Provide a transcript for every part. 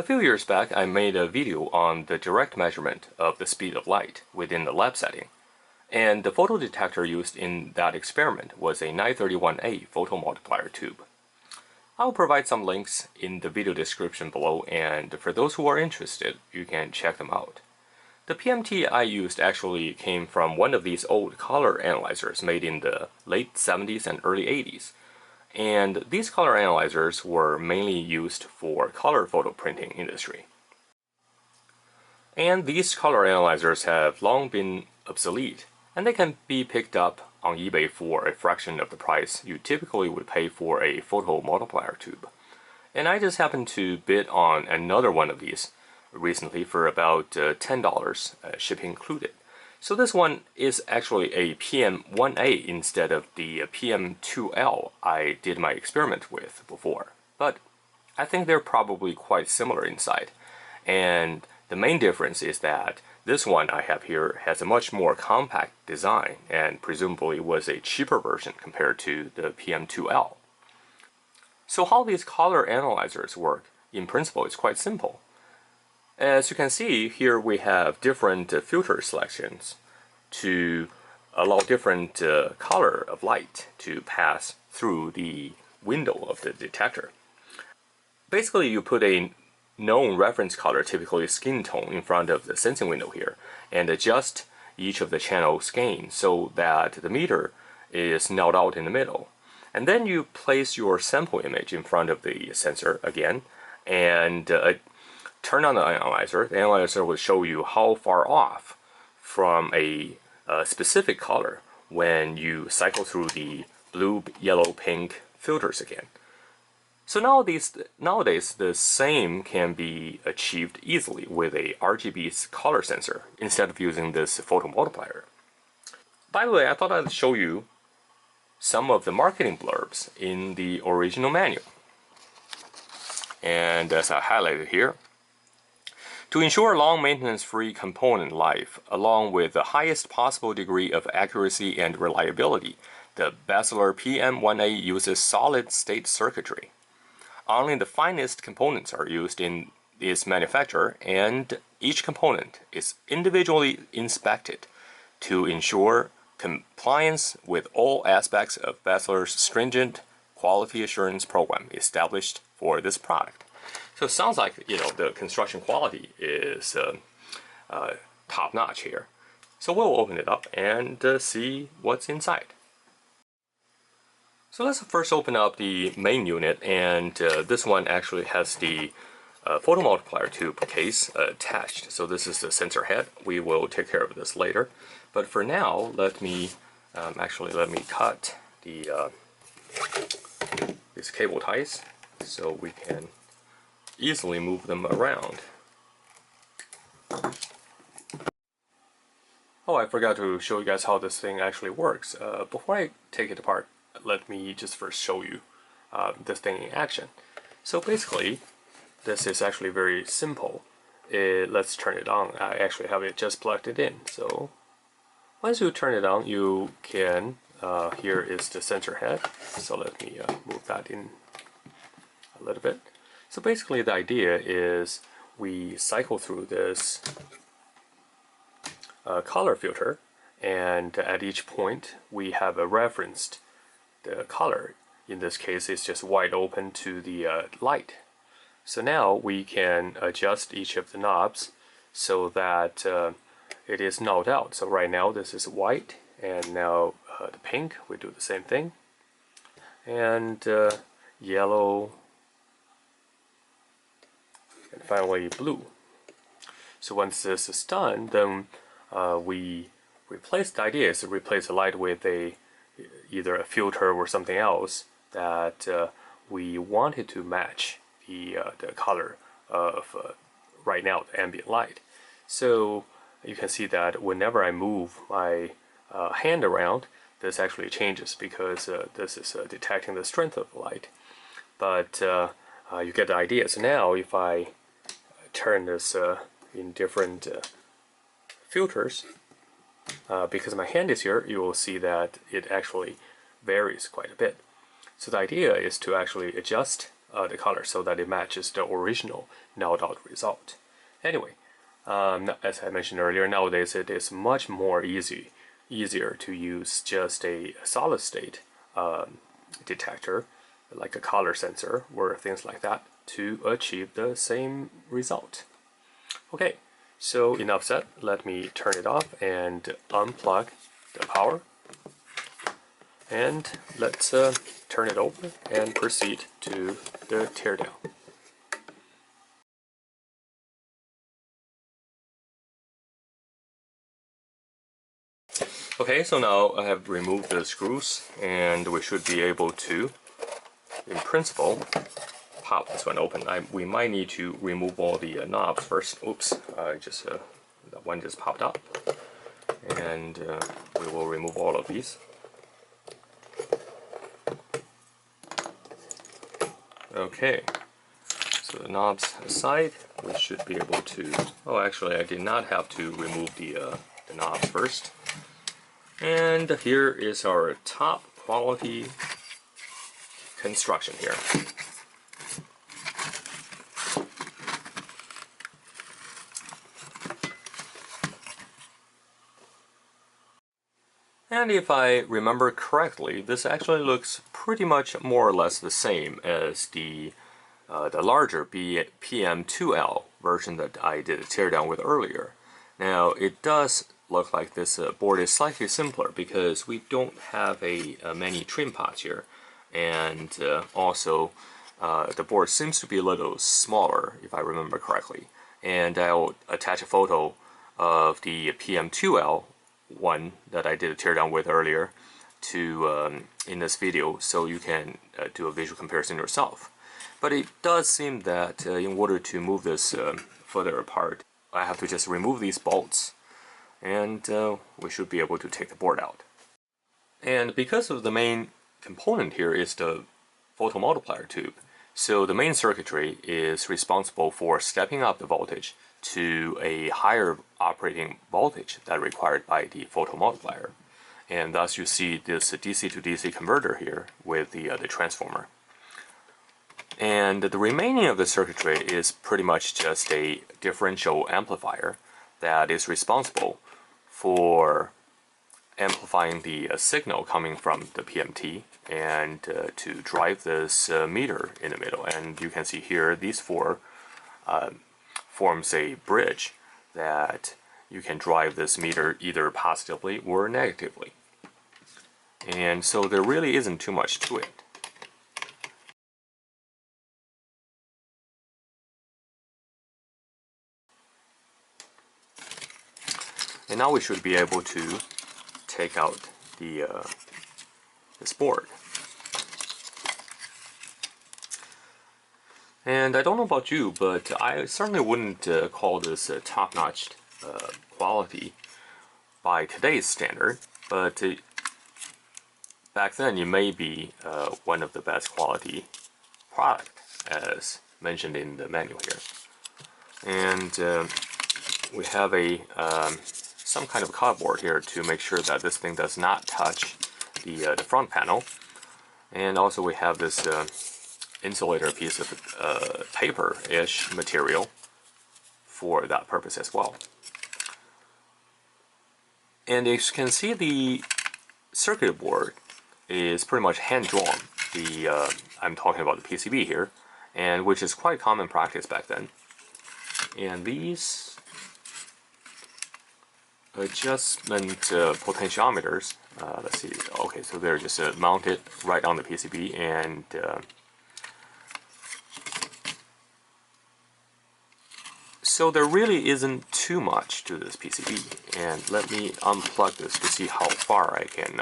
A few years back, I made a video on the direct measurement of the speed of light within the lab setting, and the photodetector used in that experiment was a 931A photomultiplier tube. I'll provide some links in the video description below, and for those who are interested, you can check them out. The PMT I used actually came from one of these old color analyzers made in the late 70s and early 80s. And these color analyzers were mainly used for color photo printing industry. And these color analyzers have long been obsolete, and they can be picked up on eBay for a fraction of the price you typically would pay for a photo multiplier tube. And I just happened to bid on another one of these recently for about $10, shipping included. So this one is actually a PM1A instead of the PM2L I did my experiment with before. But I think they're probably quite similar inside. And the main difference is that this one I have here has a much more compact design and presumably was a cheaper version compared to the PM2L. So how these color analyzers work, in principle, is quite simple. As you can see, here we have different filter selections to allow different color of light to pass through the window of the detector. Basically, you put a known reference color, typically skin tone, in front of the sensing window here, and adjust each of the channels gain so that the meter is nulled out in the middle. And then you place your sample image in front of the sensor again, and turn on the analyzer. The analyzer will show you how far off from a specific color when you cycle through the blue, yellow, pink filters again. So nowadays, the same can be achieved easily with a RGB color sensor instead of using this photomultiplier. By the way, I thought I'd show you some of the marketing blurbs in the original manual. And as I highlighted here, to ensure long maintenance-free component life, along with the highest possible degree of accuracy and reliability, the Beseler PM1A uses solid-state circuitry. Only the finest components are used in its manufacture, and each component is individually inspected to ensure compliance with all aspects of Beseler's stringent quality assurance program established for this product. So it sounds like, the construction quality is top-notch here. So we'll open it up and see what's inside. So let's first open up the main unit, and this one actually has the photomultiplier tube case attached. So this is the sensor head. We will take care of this later. But for now, let me cut the these cable ties so we can easily move them around. Oh, I forgot to show you guys how this thing actually works. Before I take it apart, let me just first show you this thing in action. So basically, this is actually very simple. Let's turn it on. I actually have it just plugged it in. So once you turn it on, you can, here is the sensor head. So let me move that in a little bit. So basically the idea is we cycle through this color filter, and at each point we have referenced the color. In this case, it's just wide open to the light. So now we can adjust each of the knobs so that it is nulled out. So right now this is white, and now the pink, we do the same thing, and yellow, and finally blue. So once this is done, then we replace, the idea is to replace the light with either a filter or something else that we wanted to match the color of right now the ambient light. So you can see that whenever I move my hand around, this actually changes because this is detecting the strength of the light. But you get the idea. So now if I turn this in different filters, because my hand is here, you will see that it actually varies quite a bit. So the idea is to actually adjust the color so that it matches the original nulled out result. Anyway, as I mentioned earlier, nowadays it is much more easier to use just a solid state detector, like a color sensor or things like that, to achieve the same result. Okay, so enough said. Let me turn it off and unplug the power. And let's turn it over and proceed to the teardown. Okay, so now I have removed the screws, and we should be able to, in principle, pop this one open. We might need to remove all the knobs first. Oops, that one just popped up. And we will remove all of these. Okay, so the knobs aside, we should be able to... Oh, actually, I did not have to remove the knobs first. And here is our top quality construction here. And if I remember correctly, this actually looks pretty much more or less the same as the larger PM2L version that I did a teardown with earlier. Now, it does look like this board is slightly simpler because we don't have many trim pots here, and also the board seems to be a little smaller, if I remember correctly. And I'll attach a photo of the PM2L one that I did a teardown with earlier to in this video, so you can do a visual comparison yourself. But it does seem that in order to move this further apart, I have to just remove these bolts, and we should be able to take the board out. And because of the main component here is the photomultiplier tube, so the main circuitry is responsible for stepping up the voltage to a higher operating voltage that required by the photomultiplier. And thus you see this DC to DC converter here with the transformer. And the remaining of the circuitry is pretty much just a differential amplifier that is responsible for amplifying the signal coming from the PMT and to drive this meter in the middle. And you can see here these four forms a bridge that you can drive this meter either positively or negatively. And so there really isn't too much to it. And now we should be able to take out this board. And I don't know about you, but I certainly wouldn't call this top-notch quality by today's standard, but back then it may be one of the best quality product, as mentioned in the manual here. And we have some kind of cardboard here to make sure that this thing does not touch the front panel. And also we have this insulator piece of paper-ish material for that purpose as well. And as you can see, the circuit board is pretty much hand-drawn. I'm talking about the PCB here, and which is quite common practice back then. And these adjustment potentiometers, let's see, okay, so they're just mounted right on the PCB, and so there really isn't too much to this PCB. And let me unplug this to see how far I can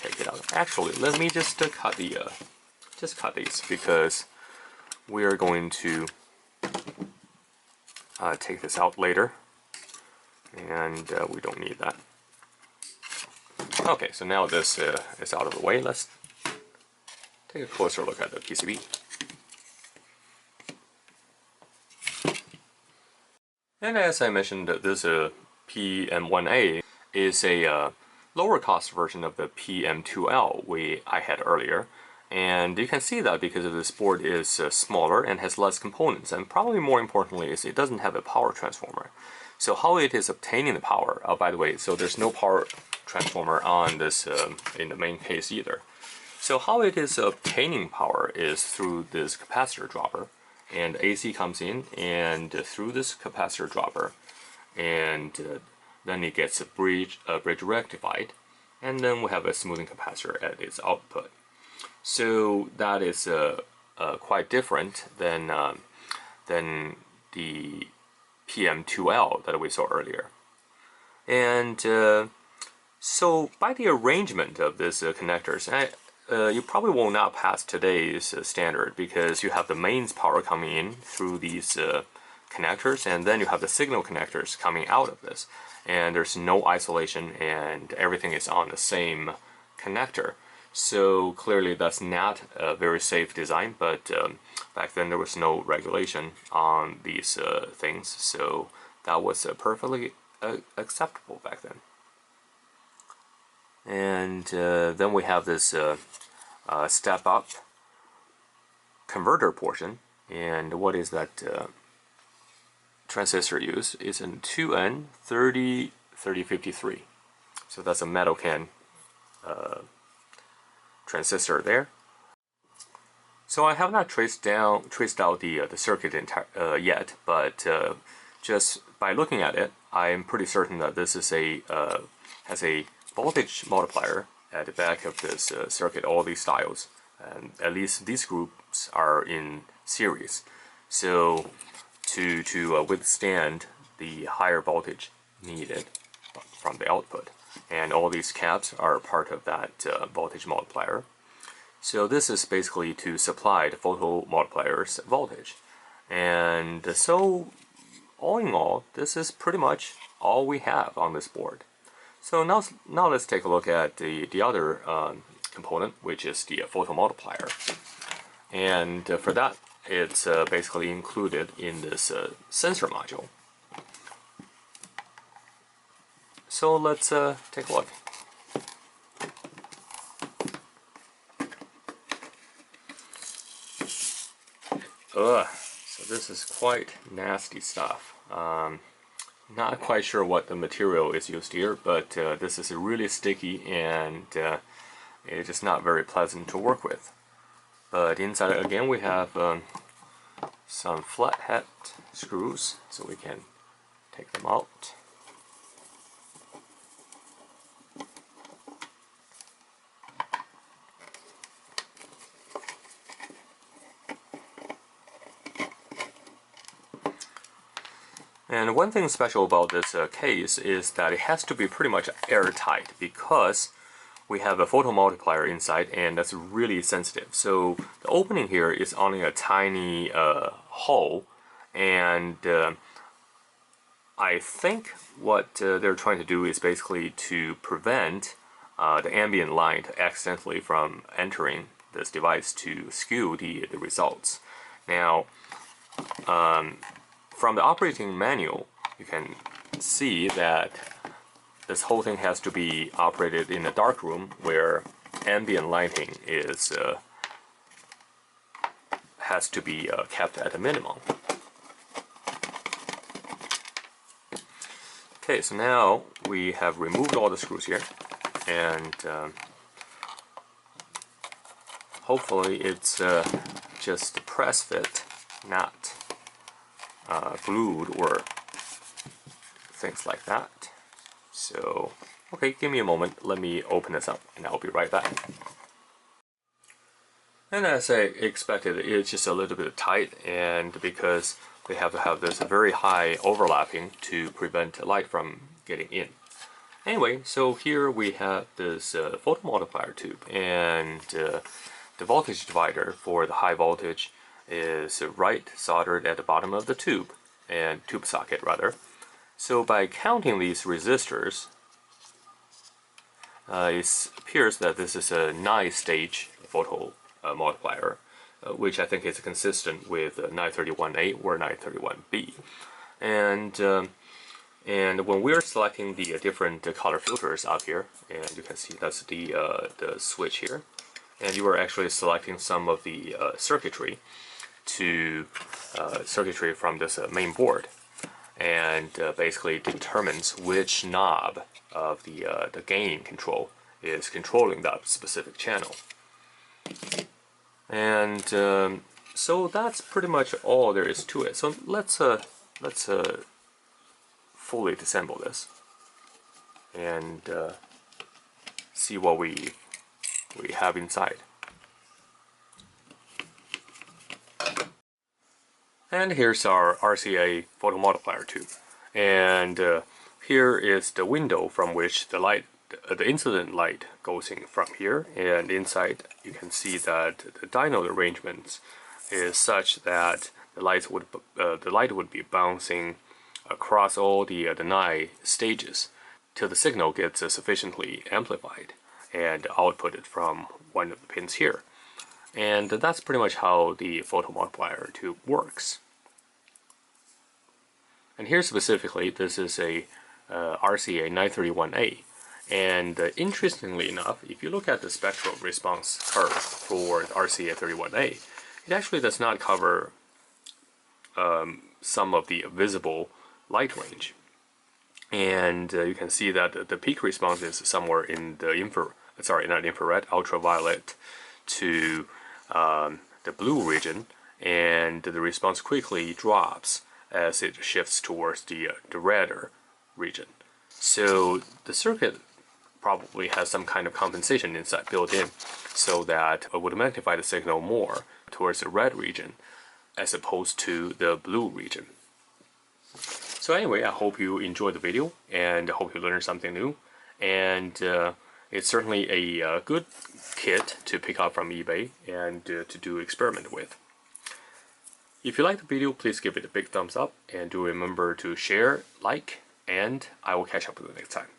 take it out. Actually, let me just cut these, because we are going to take this out later, and we don't need that. Okay, so now this is out of the way. Let's take a closer look at the PCB. And as I mentioned, this PM1A is a lower cost version of the PM2L I had earlier, And you can see that because this board is smaller and has less components, and probably more importantly is it doesn't have a power transformer. So how it is obtaining the power, by the way, so there's no power transformer on this in the main case either. So how it is obtaining power is through this capacitor dropper, and AC comes in and through this capacitor dropper, and then it gets a bridge rectified, and then we have a smoothing capacitor at its output. So that is quite different than the PM2L that we saw earlier. And so by the arrangement of these connectors, you probably will not pass today's standard, because you have the mains power coming in through these connectors, and then you have the signal connectors coming out of this, and there's no isolation and everything is on the same connector. So clearly that's not a very safe design, but back then there was no regulation on these things, so that was perfectly acceptable back then. And then we have this step up converter portion, and what is that transistor use? Is a 2N303053. So that's a metal can transistor there. So I have not traced out the circuit yet, but just by looking at it, I am pretty certain that this is has a voltage multiplier at the back of this circuit. All these diodes, and at least these groups are in series. So to withstand the higher voltage needed from the output. And all these caps are part of that voltage multiplier. So this is basically to supply the photomultiplier's voltage. And so all in all, this is pretty much all we have on this board. So now let's take a look at the other component, which is the photomultiplier. And for that, it's basically included in this sensor module. So let's take a look. So this is quite nasty stuff. Not quite sure what the material is used here, but this is really sticky and it's just not very pleasant to work with. But inside again we have some flathead screws, so we can take them out. And one thing special about this case is that it has to be pretty much airtight, because we have a photomultiplier inside, and that's really sensitive. So the opening here is only a tiny hole, and I think what they're trying to do is basically to prevent the ambient light accidentally from entering this device to skew the results. Now, from the operating manual, you can see that this whole thing has to be operated in a dark room where ambient lighting is has to be kept at a minimum. Okay, so now we have removed all the screws here, and hopefully it's just a press fit, not glued or things like that. So, okay, give me a moment, let me open this up and I'll be right back. And as I expected, it's just a little bit tight, and because we have to have this very high overlapping to prevent light from getting in. Anyway, so here we have this photomultiplier tube, and the voltage divider for the high voltage is right soldered at the bottom of the tube, and tube socket rather. So by counting these resistors, it appears that this is a 9-stage photo multiplier, which I think is consistent with 931A or 931B. And when we're selecting the different color filters up here, and you can see that's the switch here, and you are actually selecting some of the circuitry from this main board, and basically determines which knob of the gain control is controlling that specific channel. And so that's pretty much all there is to it. So let's fully disassemble this and see what we have inside. And here's our RCA photomultiplier tube, and here is the window from which the light, the incident light, goes in from here. And inside, you can see that the diode arrangement is such that the light would be bouncing across all the 9 stages till the signal gets sufficiently amplified and outputted from one of the pins here. And that's pretty much how the photomultiplier tube works. And here specifically, this is a RCA 931A. And interestingly enough, if you look at the spectral response curve for RCA 31A, it actually does not cover some of the visible light range. And you can see that the peak response is somewhere in the ultraviolet to the blue region, and the response quickly drops as it shifts towards the redder region. So the circuit probably has some kind of compensation inside built in, so that it would magnify the signal more towards the red region as opposed to the blue region. So anyway, I hope you enjoyed the video, and I hope you learned something new. And it's certainly a good kit to pick up from eBay and to do experiment with. If you like the video, please give it a big thumbs up, and do remember to share, like, and I will catch up with you next time.